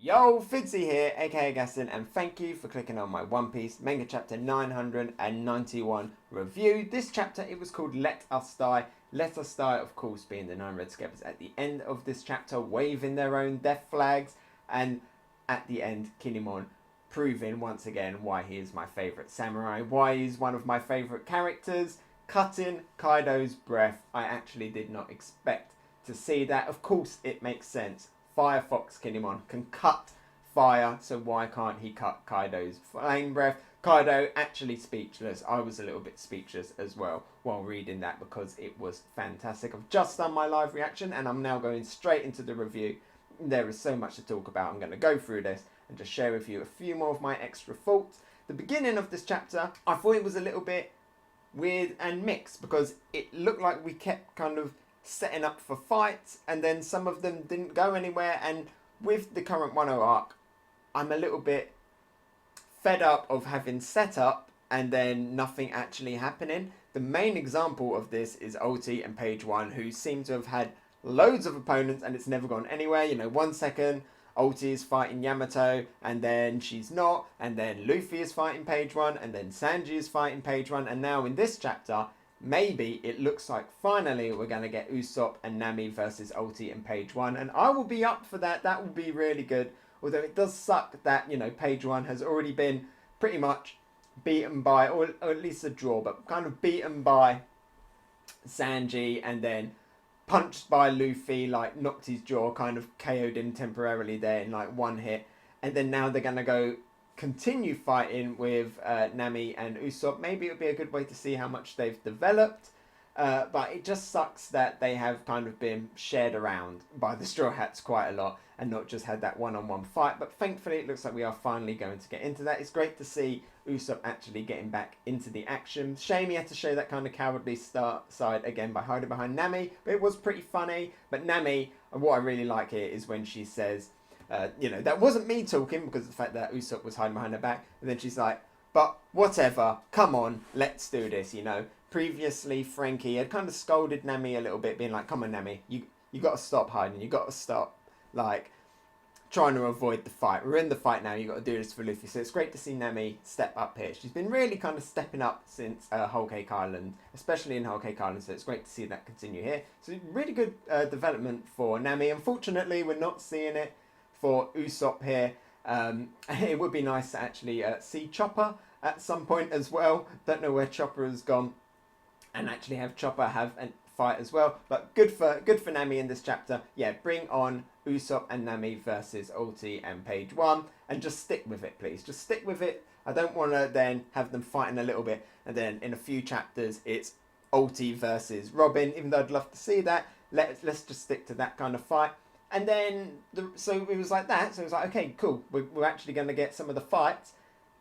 Yo, Fidzy here, aka Hegassen, and thank you for clicking on my One Piece manga chapter 991 review. This chapter, it was called Let Us Die. Let Us Die, of course, being the 9 Red Scabbards at the end of this chapter, waving their own death flags, and at the end, Kinemon proving once again why he is my favourite samurai, why he's one of my favourite characters, cutting Kaido's breath. I actually did not expect to see that. Of course, it makes sense. Firefox Kinemon can cut fire, so why can't he cut Kaido's flame breath? Kaido actually speechless. I was a little bit speechless as well while reading that because it was fantastic. I've just done my live reaction and I'm now going straight into the review. There is so much to talk about. I'm going to go through this and just share with you a few more of my extra thoughts. The beginning of this chapter, I thought it was a little bit weird and mixed because it looked like we kept kind of setting up for fights and then some of them didn't go anywhere, and with the current Wano arc I'm a little bit fed up of having set up and then nothing actually happening. The main example of this is Ulti and Page 1, who seem to have had loads of opponents and it's never gone anywhere. You know, 1 second Ulti is fighting Yamato and then she's not, and then Luffy is fighting Page 1 and then Sanji is fighting Page 1, and now in this chapter maybe it looks like finally we're going to get Usopp and Nami versus Ulti and Page 1, and I will be up for that. That will be really good. Although it does suck that, you know, Page 1 has already been pretty much beaten by, or at least a draw, but kind of beaten by Sanji and then punched by Luffy, like knocked his jaw, kind of KO'd him temporarily there in like one hit. And then now they're going to go continue fighting with Nami and Usopp. Maybe it would be a good way to see how much they've developed, but it just sucks that they have kind of been shared around by the Straw Hats quite a lot and not just had that one-on-one fight. But thankfully it looks like we are finally going to get into that. It's great to see Usopp actually getting back into the action. Shame he had to show that kind of cowardly side again by hiding behind Nami, but it was pretty funny. But Nami, what I really like here is when she says, you know, that wasn't me talking, because of the fact that Usopp was hiding behind her back. And then she's like, but whatever, come on, let's do this, you know. Previously, Franky had kind of scolded Nami a little bit, being like, come on, Nami, you got to stop hiding. You got to stop, like, trying to avoid the fight. We're in the fight now. You got to do this for Luffy. So it's great to see Nami step up here. She's been really kind of stepping up since Whole Cake Island, especially in Whole Cake Island. So it's great to see that continue here. So really good development for Nami. Unfortunately, we're not seeing it for Usopp here. It would be nice to actually see Chopper at some point as well. Don't know where Chopper has gone, and actually have Chopper have a fight as well. But good for Nami in this chapter. Yeah, bring on Usopp and Nami versus Ulti and Page 1, and just stick with it, please. Just stick with it. I don't want to then have them fighting a little bit and then in a few chapters it's Ulti versus Robin. Even though I'd love to see that, let's just stick to that kind of fight. And then, so it was like that. So it was like, okay, cool. We're actually going to get some of the fights.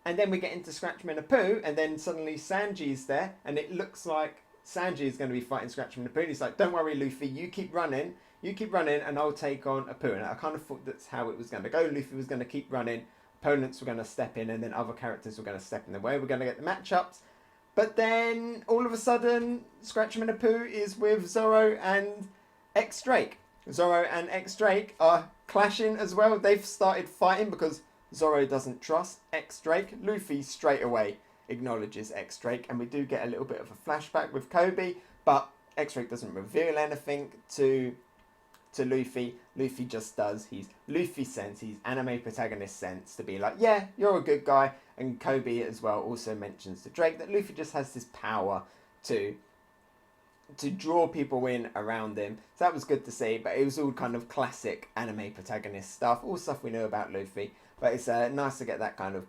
And then we get into Scratchmen Apoo. And then suddenly Sanji's there. And it looks like Sanji is going to be fighting Scratchmen Apoo. And he's like, don't worry, Luffy. You keep running. You keep running and I'll take on Apoo. And I kind of thought that's how it was going to go. Luffy was going to keep running. Opponents were going to step in. And then other characters were going to step in the way. We're going to get the matchups. But then, all of a sudden, Scratchmen Apoo is with Zoro and X Drake. Zoro and X Drake are clashing as well. They've started fighting because Zoro doesn't trust X Drake. Luffy straight away acknowledges X Drake, and we do get a little bit of a flashback with Kobe, but X Drake doesn't reveal anything to Luffy. Luffy just does Luffy sense, his anime protagonist sense to be like, yeah, you're a good guy. And Kobe as well also mentions to Drake that Luffy just has this power to draw people in around him. So that was good to see, but it was all kind of classic anime protagonist stuff, all stuff we know about Luffy. But it's nice to get that kind of,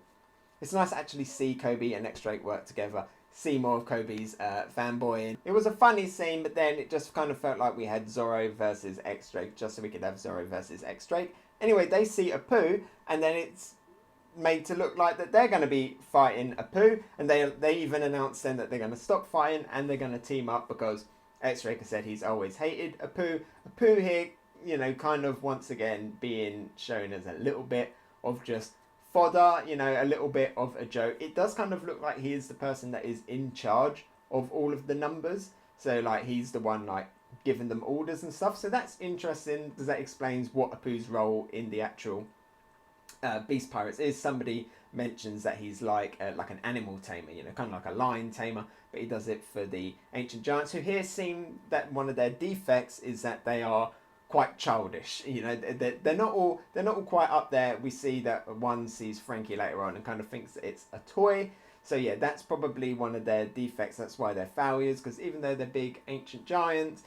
it's nice to actually see Kobe and X Drake work together, see more of Kobe's fanboying. It was a funny scene, but then it just kind of felt like we had Zoro versus X Drake, just so we could have Zoro versus X Drake. Anyway, they see Apoo, and then it's made to look like that they're going to be fighting Apoo, and they even announced then that they're going to stop fighting and they're going to team up because X Drake has said he's always hated Apoo. Apoo here, you know, kind of once again being shown as a little bit of just fodder, you know, a little bit of a joke. It does kind of look like he is the person that is in charge of all of the numbers, so like he's the one like giving them orders and stuff. So that's interesting because that explains what Apoo's role in the actual beast pirates is. Somebody mentions that he's like an animal tamer, you know, kind of like a lion tamer, but he does it for the ancient giants, who here seem that one of their defects is that they are quite childish. You know, they're not all quite up there. We see that one sees Franky later on and kind of thinks that it's a toy. So yeah, that's probably one of their defects. That's why they're failures, because even though they're big ancient giants,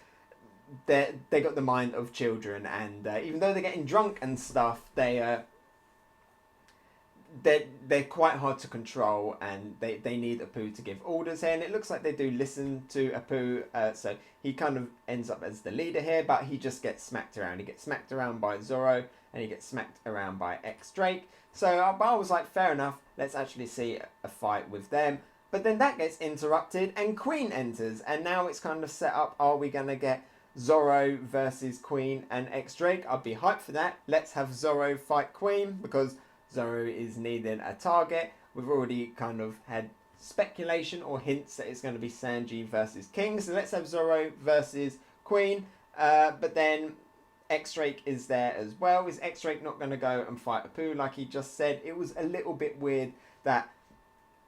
they got the mind of children, and even though they're getting drunk and stuff, they're quite hard to control, and they need Apoo to give orders here, and it looks like they do listen to Apoo, so he kind of ends up as the leader here, but he just gets smacked around. He gets smacked around by Zoro, and he gets smacked around by X Drake. So I was like, fair enough, let's actually see a fight with them. But then that gets interrupted, and Queen enters, and now it's kind of set up, are we going to get Zoro versus Queen and X Drake? I'd be hyped for that. Let's have Zoro fight Queen, because Zoro is needing a target. We've already kind of had speculation or hints that it's going to be Sanji versus King. So let's have Zoro versus Queen. But then X Drake is there as well. Is X Drake not going to go and fight Apoo like he just said? It was a little bit weird that,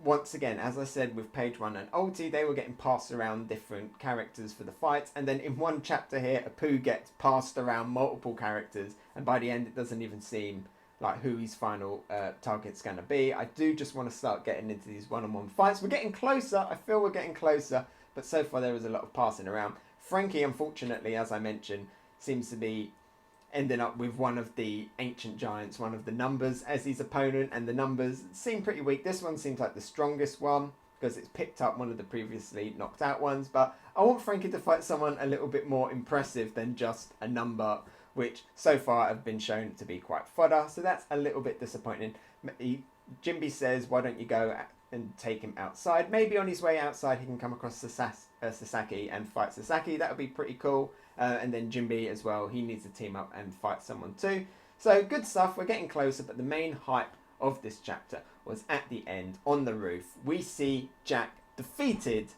once again, as I said with Page 1 and Ulti, they were getting passed around different characters for the fights. And then in one chapter here, Apoo gets passed around multiple characters. And by the end, it doesn't even seem like who his final target's going to be. I do just want to start getting into these one-on-one fights. We're getting closer. I feel we're getting closer. But so far, there was a lot of passing around. Franky, unfortunately, as I mentioned, seems to be ending up with one of the ancient giants, one of the numbers, as his opponent. And the numbers seem pretty weak. This one seems like the strongest one, because it's picked up one of the previously knocked out ones. But I want Franky to fight someone a little bit more impressive than just a number, which so far have been shown to be quite fodder. So that's a little bit disappointing. Jinbe says, why don't you go and take him outside? Maybe on his way outside he can come across Sasaki and fight Sasaki. That would be pretty cool. And then Jinbe as well, he needs to team up and fight someone too. So good stuff, we're getting closer, but the main hype of this chapter was at the end on the roof. We see Jack defeated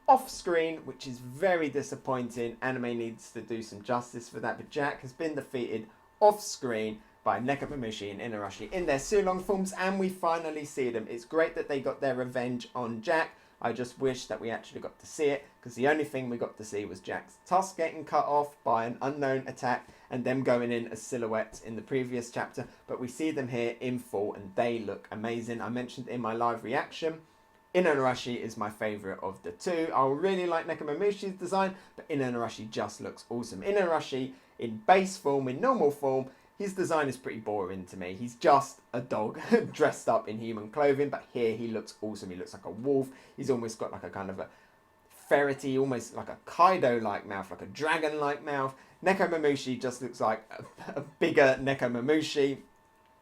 off screen, which is very disappointing. Anime needs to do some justice for that, but Jack has been defeated off screen by Nekomamushi and Inuarashi in their Sulong forms, and we finally see them. It's great that they got their revenge on Jack. I just wish that we actually got to see it, because the only thing we got to see was Jack's tusk getting cut off by an unknown attack and them going in as silhouettes in the previous chapter. But we see them here in full and they look amazing. I mentioned in my live reaction, Inuarashi is my favourite of the two. I really like Nekomamushi's design, but Inuarashi just looks awesome. Inuarashi in base form, in normal form, his design is pretty boring to me. He's just a dog dressed up in human clothing, but here he looks awesome. He looks like a wolf. He's almost got like a kind of a ferrety, almost like a Kaido-like mouth, like a dragon-like mouth. Nekomamushi just looks like a bigger Nekomamushi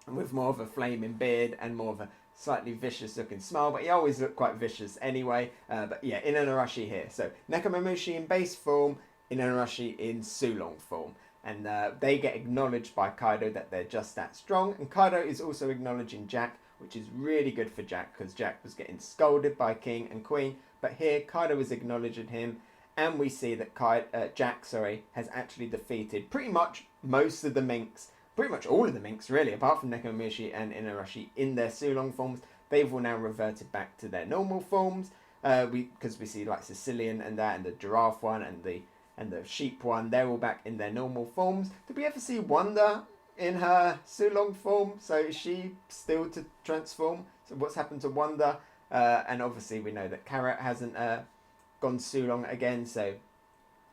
with more of a flaming beard and more of a slightly vicious looking smile, but he always looked quite vicious anyway. But yeah, Inuarashi here. So Nekomamushi in base form, Inuarashi in Sulong form. And they get acknowledged by Kaido that they're just that strong. And Kaido is also acknowledging Jack, which is really good for Jack, because Jack was getting scolded by King and Queen. But here, Kaido is acknowledging him. And we see that Jack has actually defeated pretty much most of the minks. Pretty much all of the minks, really, apart from Nekomamushi and Inuarashi in their Sulong forms. They've all now reverted back to their normal forms. Because we see like Sicilian and that, and the giraffe one, and the sheep one, they're all back in their normal forms. Did we ever see Wanda in her Sulong form? So is she still to transform? So what's happened to Wanda? And obviously we know that Carrot hasn't gone Sulong again, so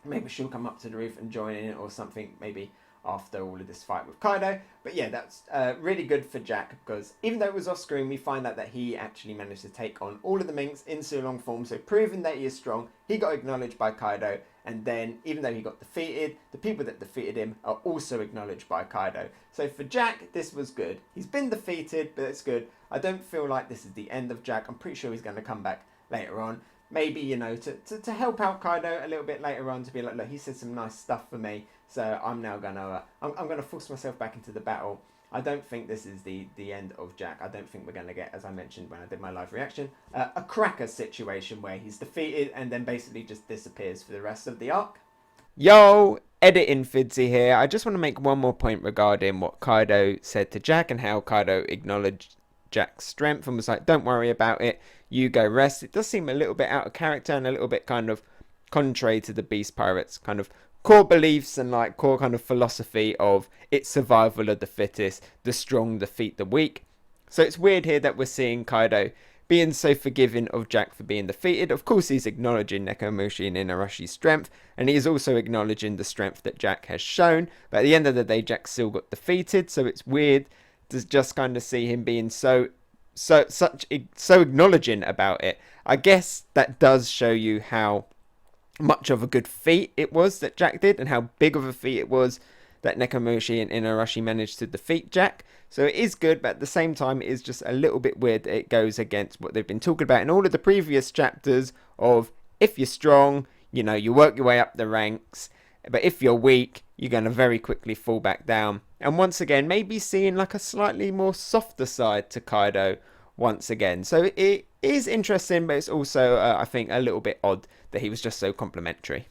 maybe she'll come up to the roof and join in or something, maybe after all of this fight with Kaido. But yeah, that's really good for Jack, because even though it was off screen, we find out that he actually managed to take on all of the minks in Sulong form, so proving that he is strong. He got acknowledged by Kaido, and then even though he got defeated, the people that defeated him are also acknowledged by Kaido. So for Jack, this was good. He's been defeated, but it's good. I don't feel like this is the end of Jack. I'm pretty sure he's going to come back later on. Maybe, you know, to help out Kaido a little bit later on, to be like, look, he said some nice stuff for me, so I'm now going to I'm going to force myself back into the battle. I don't think this is the end of Jack. I don't think we're going to get, as I mentioned when I did my live reaction, a cracker situation where he's defeated and then basically just disappears for the rest of the arc. Yo, editing Fidzy here. I just want to make one more point regarding what Kaido said to Jack and how Kaido acknowledged Jack's strength and was like, don't worry about it, you go rest. It does seem a little bit out of character and a little bit kind of contrary to the Beast Pirates kind of core beliefs and like core kind of philosophy of it's survival of the fittest, the strong defeat the weak. So it's weird here that we're seeing Kaido being so forgiving of Jack for being defeated. Of course, he's acknowledging Nekomamushi and Inuarashi's strength, and he is also acknowledging the strength that Jack has shown. But at the end of the day, Jack still got defeated, so it's weird to just kind of see him being so acknowledging about it. I guess that does show you how much of a good feat it was that Jack did, and how big of a feat it was that Nekomamushi and Inuarashi managed to defeat Jack. So it is good, but at the same time, it is just a little bit weird that it goes against what they've been talking about in all of the previous chapters of if you're strong, you know, you work your way up the ranks, but if you're weak, you're going to very quickly fall back down. And once again, maybe seeing like a slightly more softer side to Kaido once again. So it is interesting, but it's also, I think, a little bit odd that he was just so complimentary.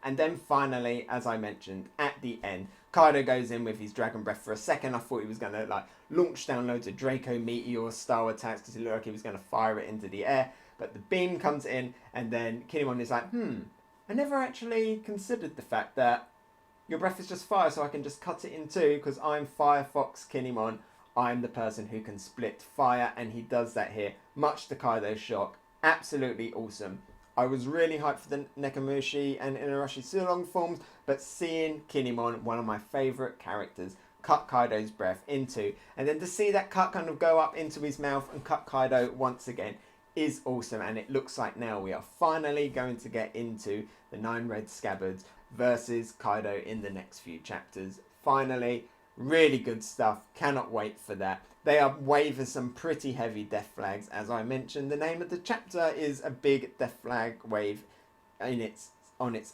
And then finally, as I mentioned, at the end, Kaido goes in with his Dragon Breath. For a second, I thought he was going to like launch down loads of Draco Meteor style attacks because he looked like he was going to fire it into the air. But the beam comes in, and then Kinemon is like, I never actually considered the fact that your breath is just fire, so I can just cut it in two because I'm Firefox Kinemon. I'm the person who can split fire, and he does that here, much to Kaido's shock. Absolutely awesome. I was really hyped for the Nekomamushi and Inuarashi Sulong forms, but seeing Kinemon, one of my favourite characters, cut Kaido's breath into, and then to see that cut kind of go up into his mouth and cut Kaido once again is awesome. And it looks like now we are finally going to get into the 9 Red Scabbards versus Kaido in the next few chapters. Finally, really good stuff. Cannot wait for that. They are waving some pretty heavy death flags. As I mentioned, the name of the chapter is a big death flag wave on its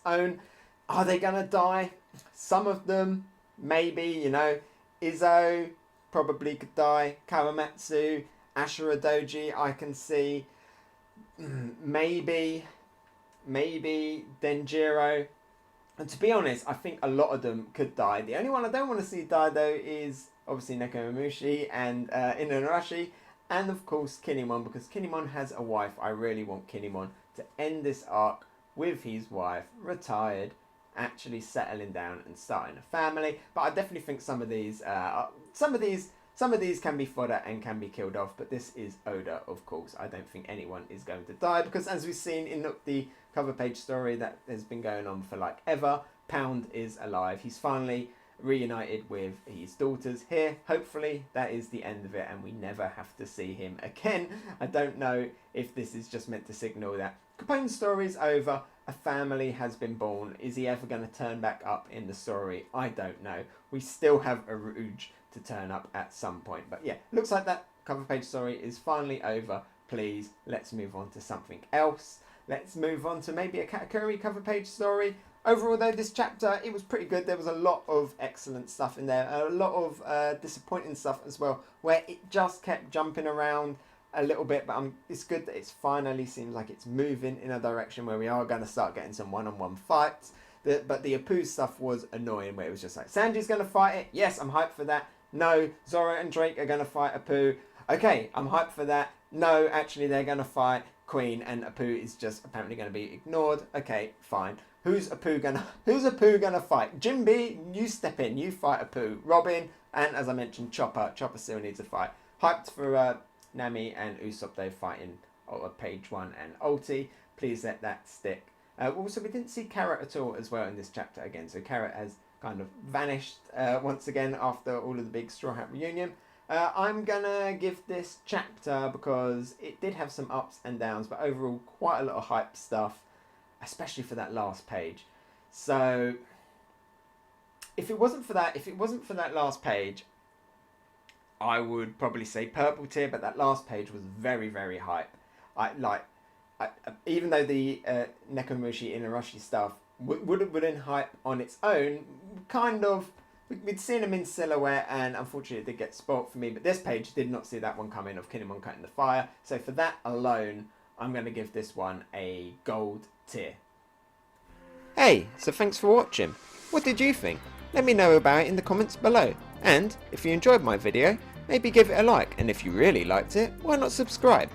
own. Are they going to die? Some of them, maybe, you know. Izzo probably could die. Kawamatsu, Ashura Doji, I can see. Maybe Denjiro. And to be honest, I think a lot of them could die. The only one I don't want to see die, though, is obviously Nekomamushi and Inuarashi. And, of course, Kinemon, because Kinemon has a wife. I really want Kinemon to end this arc with his wife, retired, actually settling down and starting a family. But I definitely think some of these can be fodder and can be killed off. But this is Oda, of course. I don't think anyone is going to die, because as we've seen in the cover page story that has been going on for like ever, Pound is alive. He's finally reunited with his daughters here. Hopefully that is the end of it and we never have to see him again. I don't know if this is just meant to signal that Capone's story is over, a family has been born. Is he ever going to turn back up in the story? I don't know. We still have a Rouge to turn up at some point. But yeah, looks like that cover page story is finally over. Please, let's move on to something else. Let's move on to maybe a Katakuri cover page story. Overall, though, this chapter, it was pretty good. There was a lot of excellent stuff in there. A lot of disappointing stuff as well, where it just kept jumping around a little bit. But it's good that it finally seems like it's moving in a direction where we are going to start getting some one-on-one fights. But the Apoo stuff was annoying, where it was just like, Sanji's going to fight it. Yes, I'm hyped for that. No, Zoro and Drake are going to fight Apoo. Okay, I'm hyped for that. No, actually, they're going to fight Queen, and Apoo is just apparently going to be ignored. Okay, fine. Who's Apoo gonna fight? Jinbe, you step in, you fight Apoo. Robin, and as I mentioned, Chopper. Chopper still needs a fight. Hyped for Nami and Usopp, though, fighting Page 1 and Ulti. Please let that stick. Also, we didn't see Carrot at all as well in this chapter again. So Carrot has kind of vanished once again after all of the big Straw Hat reunion. I'm gonna give this chapter, because it did have some ups and downs, but overall quite a lot of hype stuff, especially for that last page. So if it wasn't for that last page, I would probably say purple tier, but that last page was very, very hype. Even though the Nekomamushi Inuarashi stuff would have been hype on its own, kind of. We'd seen him in silhouette, and unfortunately it did get spoilt for me, but this page did not see that one coming of Kinemon cutting the fire. So for that alone, I'm going to give this one a gold tier. Hey, so thanks for watching. What did you think? Let me know about it in the comments below. And if you enjoyed my video, maybe give it a like, and if you really liked it, why not subscribe?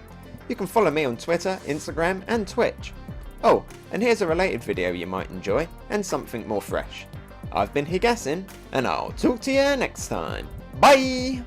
You can follow me on Twitter, Instagram and Twitch. Oh, and here's a related video you might enjoy, and something more fresh. I've been Hegassen, and I'll talk to you next time. Bye!